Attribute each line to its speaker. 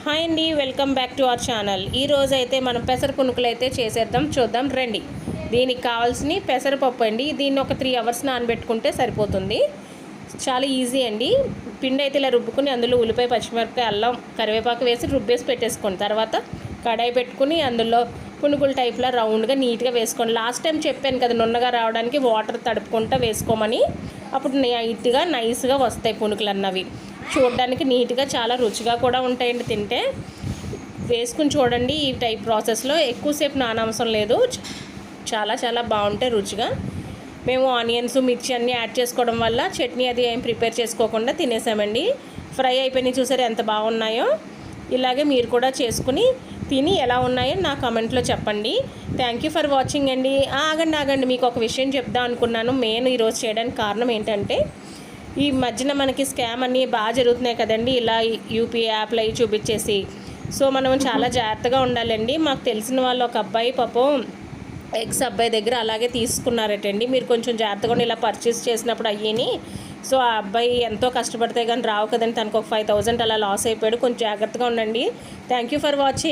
Speaker 1: Hi అండి, welcome back to our channel. ఈరోజు అయితే మనం పెసర పునుకులు అయితే చేసేద్దాం, చూద్దాం రండి. దీనికి కావాల్సిన పెసరపప్పు అండి. దీన్ని ఒక 3 అవర్స్ నానబెట్టుకుంటే సరిపోతుంది. చాలా ఈజీ అండి. పిండి అయితే ఇలా రుబ్బుకుని అందులో ఉల్లిపాయ, పచ్చిమిరపకాయ, అల్లం, కరివేపాకు వేసి రుబ్బేసి పెట్టేసుకోండి. తర్వాత కడాయి పెట్టుకుని అందులో పునుగుల టైప్లో రౌండ్గా నీట్గా వేసుకోండి. లాస్ట్ టైం చెప్పాను కదా, నున్నగా రావడానికి వాటర్ తడుపుకుంటూ వేసుకోమని. అప్పుడు నీట్గా నైస్గా వస్తాయి పునుకులు అన్నవి. చూడడానికి నీట్గా చాలా రుచిగా కూడా ఉంటాయండి. తింటే వేసుకుని చూడండి. ఈ టైప్ ప్రాసెస్లో ఎక్కువసేపు నానవసరం లేదు. చాలా చాలా బాగుంటాయి రుచిగా. మేము ఆనియన్స్, మిర్చి అన్నీ యాడ్ చేసుకోవడం వల్ల చట్నీ అది ఏం ప్రిపేర్ చేసుకోకుండా తినేసామండి. ఫ్రై అయిపోయినాయి, చూసారు ఎంత బాగున్నాయో. ఇలాగే మీరు కూడా చేసుకుని తిని ఎలా ఉన్నాయో నా కామెంట్లో చెప్పండి. థ్యాంక్ యూ ఫర్ వాచింగ్ అండి. ఆగండి, మీకు ఒక విషయం చెప్దాం అనుకున్నాను. మెయిన్ ఈరోజు చేయడానికి కారణం ఏంటంటే, ఈ మధ్యన మనకి స్కామ్ అన్నీ బాగా జరుగుతున్నాయి కదండి. ఇలా యూపీఐ యాప్లు అవి చూపించేసి. సో మనం చాలా జాగ్రత్తగా ఉండాలండి. మాకు తెలిసిన వాళ్ళు ఒక అబ్బాయి పాపం ఎక్స్ అబ్బాయి దగ్గర అలాగే తీసుకున్నారటండి. మీరు కొంచెం జాగ్రత్తగా ఇలా పర్చేస్ చేసినప్పుడు అయ్యని. సో ఆ అబ్బాయి ఎంతో కష్టపడితే కానీ రావు కదండి. తనకు ఒక 5,000 అలా లాస్ అయిపోయాడు. కొంచెం జాగ్రత్తగా ఉండండి. Thank you for watching.